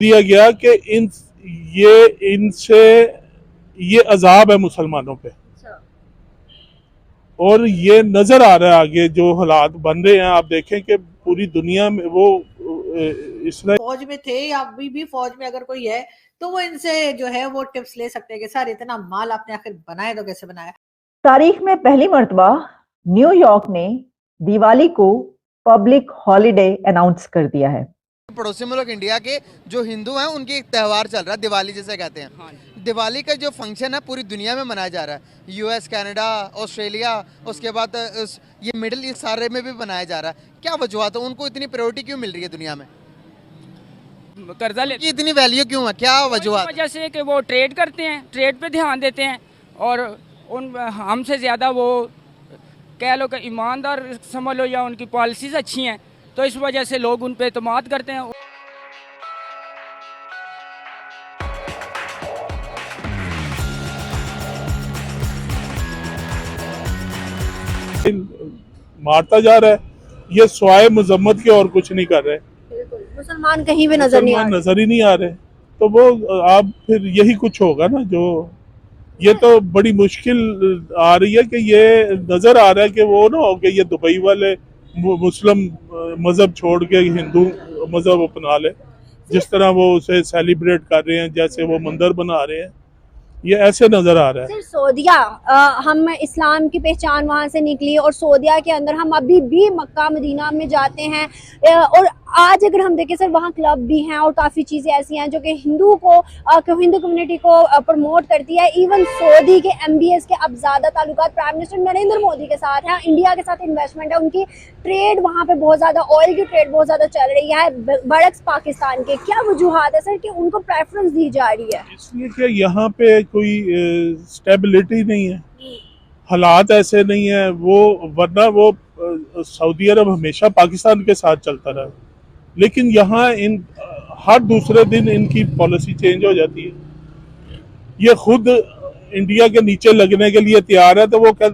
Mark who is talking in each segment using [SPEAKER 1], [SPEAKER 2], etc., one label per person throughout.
[SPEAKER 1] दिया गया कि ये इनसे ये अजाब है मुसलमानों पे। और ये नजर आ रहा है आगे जो हालात बन रहे हैं, आप देखें कि पूरी दुनिया में वो इसराइल
[SPEAKER 2] फौज में थे या अभी भी फौज में अगर कोई है तो वो इनसे जो है वो टिप्स ले सकते हैं कि सर इतना माल आपने आखिर बनाया तो कैसे बनाया।
[SPEAKER 3] तारीख में पहली मर्तबा न्यूयॉर्क ने दिवाली को पब्लिक हॉलिडे अनाउंस कर दिया है।
[SPEAKER 4] पड़ोसी मुल्क इंडिया के जो हिंदू हैं उनकी एक त्यौहार चल रहा है, दिवाली जिसे कहते हैं। हाँ, दिवाली का जो फंक्शन है पूरी दुनिया में मनाया जा रहा है, यूएस, कनाडा, ऑस्ट्रेलिया, उसके बाद ये मिडिल ईस्ट सारे में भी मनाया जा रहा है। क्या वजूहत है, उनको इतनी प्रायोरिटी क्यों मिल रही है दुनिया में?
[SPEAKER 5] कर्जा लेते
[SPEAKER 4] इतनी वैल्यू क्यों है, क्या वजूहत?
[SPEAKER 5] वजह से कि वो ट्रेड करते हैं, ट्रेड पे ध्यान देते हैं और उन हमसे ज़्यादा वो कह लो कि ईमानदार समझ लो या उनकी पॉलिसीज़ अच्छी हैं, तो इस वजह से लोग उन पे एतमाद करते हैं।
[SPEAKER 1] मारता जा रहा है, ये स्वाय मजम्मत के और कुछ नहीं कर रहे।
[SPEAKER 2] मुसलमान कहीं भी नजर नहीं आ रहे।
[SPEAKER 1] नजर ही नहीं आ रहे, तो वो आप फिर यही कुछ होगा ना। जो ये तो बड़ी मुश्किल आ रही है कि ये नजर आ रहा है कि वो ना हो कि ये दुबई वाले मुस्लिम मजहब छोड़ के हिंदू मजहब अपना ले, जिस तरह वो उसे सेलिब्रेट कर रहे हैं, जैसे वो मंदिर बना रहे हैं, ये ऐसे नजर आ रहा है।
[SPEAKER 6] सर सऊदिया, हम इस्लाम की पहचान वहाँ से निकली और सऊदिया के अंदर हम अभी भी मक्का मदीना में जाते हैं। और आज अगर हम देखें सर वहाँ क्लब भी हैं और काफ़ी चीज़ें ऐसी हैं जो कि हिंदू कम्युनिटी को प्रमोट करती है। इवन सऊदी के एमबीएस के अब ज़्यादा ताल्लुकात प्राइम मिनिस्टर नरेंद्र मोदी के साथ हैं, इंडिया के साथ इन्वेस्टमेंट है, उनकी ट्रेड वहाँ पे बहुत ज़्यादा, ऑयल की ट्रेड बहुत ज़्यादा चल रही है बरक्स पाकिस्तान के। क्या वजूहत है सर कि उनको प्रेफरेंस दी जा रही है?
[SPEAKER 1] इसलिए कि यहाँ पे कोई स्टेबिलिटी नहीं है, हालात ऐसे नहीं है वो, वरना वो सऊदी अरब हमेशा पाकिस्तान के साथ चलता रहा, लेकिन यहाँ इन हर दूसरे दिन इनकी पॉलिसी चेंज हो जाती है। ये खुद इंडिया के नीचे लगने के लिए तैयार है, तो वो क्या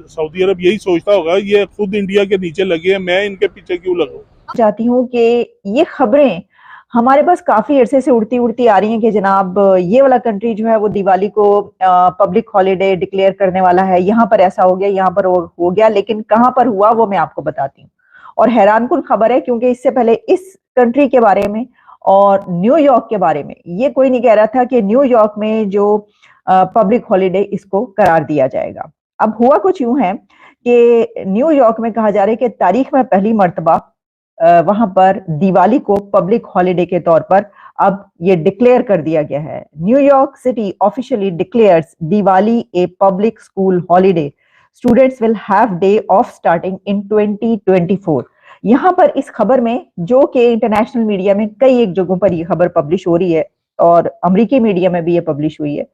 [SPEAKER 1] सऊदी अरब यही सोचता होगा ये खुद इंडिया के नीचे लगे हैं, मैं इनके पीछे क्यों लगूं।
[SPEAKER 3] चाहती हूँ कि ये खबरें हमारे पास काफी अरसे से उड़ती उड़ती आ रही हैं कि जनाब ये वाला कंट्री जो है वो दिवाली को पब्लिक हॉलिडे डिक्लेयर करने वाला है, यहाँ पर ऐसा हो गया, यहाँ पर हो गया, लेकिन कहाँ पर हुआ वो मैं आपको बताती हूँ। और हैरानकुन खबर है क्योंकि इससे पहले इस कंट्री के बारे में और न्यूयॉर्क के बारे में ये कोई नहीं कह रहा था कि न्यूयॉर्क में जो पब्लिक हॉलिडे इसको करार दिया जाएगा। अब हुआ कुछ यूं है कि न्यूयॉर्क में कहा जा रहा है कि तारीख में पहली मर्तबा वहां पर दिवाली को पब्लिक हॉलिडे के तौर पर अब ये डिक्लेयर कर दिया गया है। New York city officially declares Diwali a public school holiday. Students will have day of starting in 2024। यहाँ पर इस खबर में, जो कि इंटरनेशनल मीडिया में कई एक जगहों पर ये खबर पब्लिश हो रही है और अमेरिकी मीडिया में भी ये पब्लिश हुई है,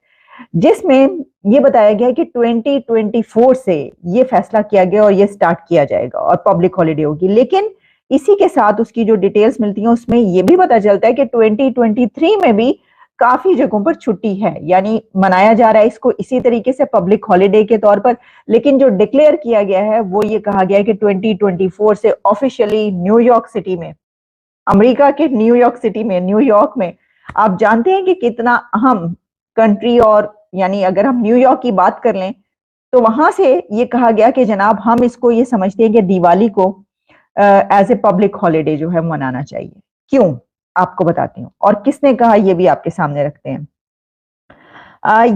[SPEAKER 3] जिसमें ये बताया गया है कि 2024 से ये फैसला किया गया और ये स्टार्ट किया जाएगा और पब्लिक हॉलिडे होगी। लेकिन इसी के साथ उसकी जो डिटेल्स मिलती हैं उसमें ये भी पता चलता है कि 2023 में भी काफी जगहों पर छुट्टी है, यानी मनाया जा रहा है इसको इसी तरीके से पब्लिक हॉलिडे के तौर पर। लेकिन जो डिक्लेयर किया गया है वो ये कहा गया है कि 2024 से ऑफिशियली न्यूयॉर्क सिटी में, अमेरिका के न्यूयॉर्क सिटी में, न्यूयॉर्क में आप जानते हैं कि कितना अहम कंट्री, और यानी अगर हम न्यूयॉर्क की बात कर लें तो वहां से ये कहा गया कि जनाब हम इसको ये समझते हैं कि दिवाली को एज ए पब्लिक हॉलिडे जो है मनाना चाहिए। क्यों, आपको बताती हूँ, और किसने कहा ये भी आपके सामने रखते हैं।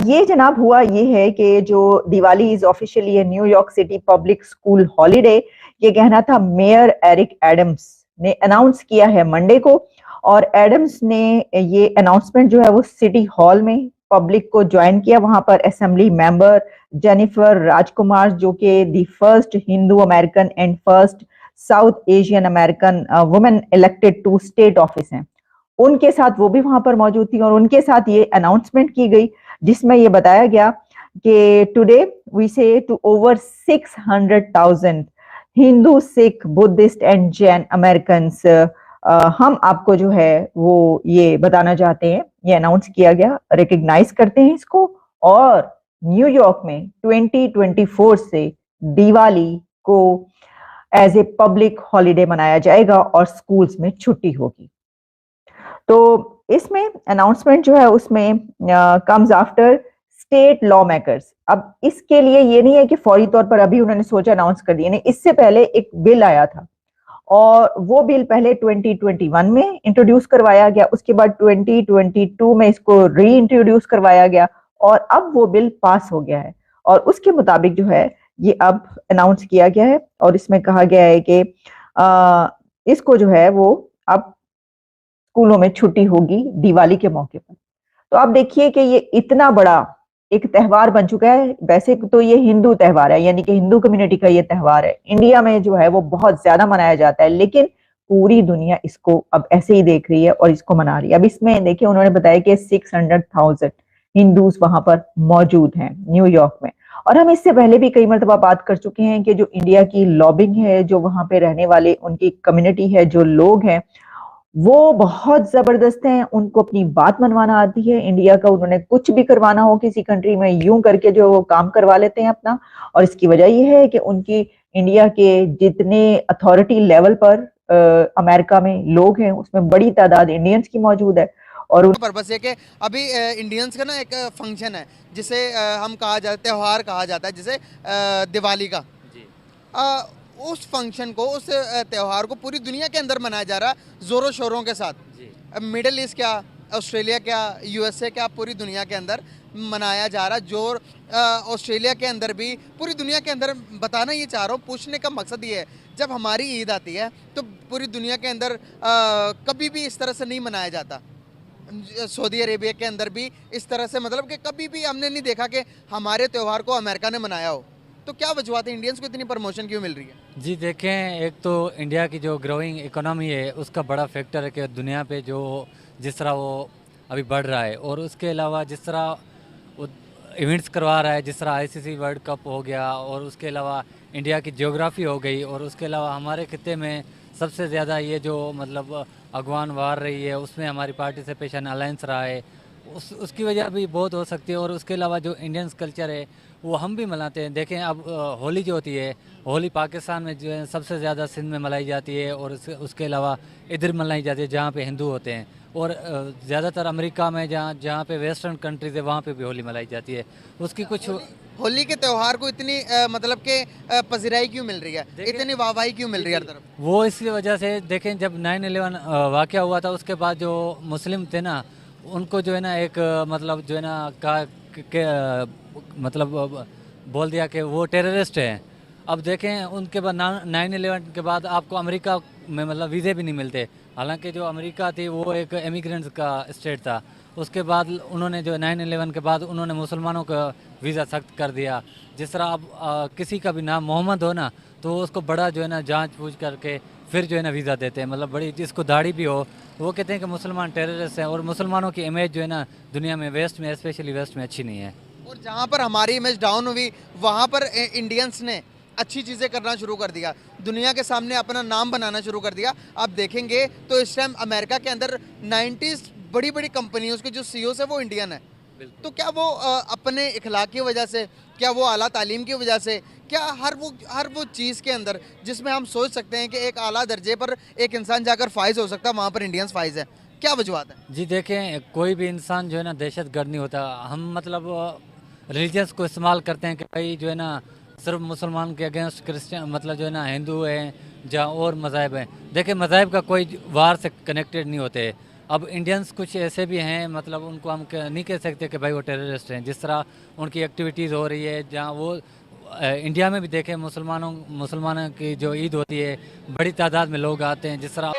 [SPEAKER 3] ये जनाब हुआ ये है कि जो Diwali is officially A New York city public school holiday, ये कहना था मेयर एरिक एडम्स ने अनाउंस किया है मंडे को। और एडम्स ने ये अनाउंसमेंट जो है वो सिटी हॉल में पब्लिक को ज्वाइन किया। वहां पर असेंबली मेंबर जेनिफर राजकुमार, जो कि the first Hindu American and first south Asian American women elected to state office हैं, उनके साथ वो भी वहां पर मौजूद थी और उनके साथ ये अनाउंसमेंट की गई, जिसमें ये बताया गया कि today we say to over 600,000 Hindu, Sikh, Buddhist and Jain American, हम आपको जो है वो ये बताना चाहते हैं, ये अनाउंस किया गया, रिकग्नाइज करते हैं इसको। और न्यूयॉर्क में 2024 से दिवाली को एज ए पब्लिक हॉलिडे मनाया जाएगा और स्कूल्स में छुट्टी होगी। तो इसमें अनाउंसमेंट जो है उसमें comes after state law makers. अब इसके लिए ये नहीं है कि फौरी तौर पर अभी उन्होंने सोचा अनाउंस कर दिया, नहीं, इससे पहले एक बिल आया था और वो बिल पहले 2021 में इंट्रोड्यूस करवाया गया, उसके बाद 2022 में इसको री इंट्रोड्यूस करवाया गया और अब वो बिल पास हो गया है और उसके मुताबिक जो है ये अब अनाउंस किया गया है और इसमें कहा गया है कि इसको जो है वो अब स्कूलों में छुट्टी होगी दिवाली के मौके पर। तो आप देखिए कि ये इतना बड़ा एक त्योहार बन चुका है। वैसे तो ये हिंदू त्योहार है, यानी कि हिंदू कम्युनिटी का ये त्योहार है, इंडिया में जो है वो बहुत ज्यादा मनाया जाता है, लेकिन पूरी दुनिया इसको अब ऐसे ही देख रही है और इसको मना रही है। अब इसमें देखिए उन्होंने बताया कि 600,000 हिंदूज वहां पर मौजूद हैं न्यूयॉर्क में। और हम इससे पहले भी कई मरतबा बात कर चुके हैं कि जो इंडिया की लॉबिंग है, जो वहां पे रहने वाले उनकी कम्युनिटी है, जो लोग हैं वो बहुत जबरदस्त हैं, उनको अपनी बात मनवाना आती है। इंडिया का उन्होंने कुछ भी करवाना हो किसी कंट्री में यूं करके जो वो काम करवा लेते हैं अपना। और इसकी वजह यह है कि उनकी इंडिया के जितने अथॉरिटी लेवल पर अमेरिका में लोग हैं उसमें बड़ी तादाद इंडियंस की मौजूद है। और
[SPEAKER 4] पर्पस है कि अभी इंडियंस का ना एक फंक्शन है जिसे हम कहा जाता है, त्यौहार कहा जाता है, जिसे दिवाली का जी। उस फंक्शन को, उस त्यौहार को पूरी दुनिया के अंदर मनाया जा रहा है ज़ोरों शोरों के साथ। मिडिल ईस्ट क्या, ऑस्ट्रेलिया क्या, यूएसए क्या, पूरी दुनिया के अंदर मनाया जा रहा है। जो ऑस्ट्रेलिया के अंदर भी, पूरी दुनिया के अंदर बताना ये चाह रहा हूँ, पूछने का मकसद ये है, जब हमारी ईद आती है तो पूरी दुनिया के अंदर कभी भी इस तरह से नहीं मनाया जाता। सऊदी अरेबिया के अंदर भी इस तरह से, मतलब कि कभी भी हमने नहीं देखा कि हमारे त्यौहार को अमेरिका ने मनाया हो। तो क्या वजूहत है, इंडियंस को इतनी प्रमोशन क्यों मिल रही है?
[SPEAKER 7] जी देखें, एक तो इंडिया की जो ग्रोइंग इकोनॉमी है उसका बड़ा फैक्टर है कि दुनिया पे जो जिस तरह वो अभी बढ़ रहा है, और उसके अलावा जिस तरह वो इवेंट्स करवा रहा है, जिस तरह आईसीसी वर्ल्ड कप हो गया, और उसके अलावा इंडिया की ज्योग्राफी हो गई, और उसके अलावा हमारे खिते में सबसे ज़्यादा ये जो मतलब अगवान वार रही है उसमें हमारी पार्टिसिपेशन अलायंस रहा है, उसकी वजह भी बहुत हो सकती है। और उसके अलावा जो इंडियंस कल्चर है वो हम भी मनाते हैं। देखें अब होली जो होती है, होली पाकिस्तान में जो है सबसे ज़्यादा सिंध में मनाई जाती है, और उसके अलावा इधर मनाई जाती है जहाँ पे हिंदू होते हैं, और ज़्यादातर अमेरिका में जहाँ पे वेस्टर्न कंट्रीज़ है वहाँ पे भी होली मनाई जाती है। उसकी कुछ
[SPEAKER 4] होली के त्यौहार को इतनी मतलब के पजीराई क्यों मिल रही है, इतनी वाहवाही क्यों मिल रही है हर तरफ?
[SPEAKER 7] वो इसकी वजह से देखें, जब 9/11 वाक़या हुआ था उसके बाद जो मुस्लिम थे ना, उनको जो है ना एक मतलब जो है ना मतलब बोल दिया कि वो टेररिस्ट हैं। अब देखें उनके बाद 9/11 के बाद आपको अमेरिका में मतलब वीज़े भी नहीं मिलते, हालांकि जो अमेरिका थी वो एक इमिग्रेंट्स का स्टेट था। उसके बाद उन्होंने जो 9/11 के बाद उन्होंने मुसलमानों का वीज़ा सख्त कर दिया। जिस तरह अब किसी का भी नाम मोहम्मद हो ना तो उसको बड़ा जो है ना जांच पूछ करके फिर जो है ना वीज़ा देते हैं, मतलब बड़ी, जिसको दाढ़ी भी हो वो कहते हैं कि मुसलमान टेररिस्ट हैं। और मुसलमानों की इमेज जो है ना दुनिया में, वेस्ट में, स्पेशली वेस्ट में अच्छी नहीं है।
[SPEAKER 4] और जहाँ पर हमारी इमेज डाउन हुई वहाँ पर इंडियंस ने अच्छी चीज़ें करना शुरू कर दिया, दुनिया के सामने अपना नाम बनाना शुरू कर दिया। आप देखेंगे तो इस टाइम अमेरिका के अंदर 90s बड़ी बड़ी कंपनियों के जो सीईओ है वो इंडियन है। तो क्या वो अपने इखलाक की वजह से, क्या वो आला तालीम की वजह से, क्या हर वो चीज़ के अंदर जिसमें हम सोच सकते हैं कि एक आला दर्जे पर एक इंसान जाकर फाइज हो सकता है, वहाँ पर इंडियंस फाइज है? क्या वजूहत है?
[SPEAKER 7] जी देखें, कोई भी इंसान जो है ना दहशतगर्द नहीं होता। हम मतलब रिलीजियस को इस्तेमाल करते हैं कि भाई जो है ना सिर्फ मुसलमान के अगेंस्ट क्रिश्चियन, मतलब जो है ना हिंदू हैं जहाँ और मज़ाहब हैं। देखिए मज़ाहब का कोई वार से कनेक्टेड नहीं होते। अब इंडियंस कुछ ऐसे भी हैं, मतलब उनको हम नहीं कह सकते कि भाई वो टेररिस्ट हैं। जिस तरह उनकी एक्टिविटीज़ हो रही है, जहाँ वो इंडिया में भी देखें मुसलमानों की जो ईद होती है बड़ी तादाद में लोग आते हैं। जिस तरह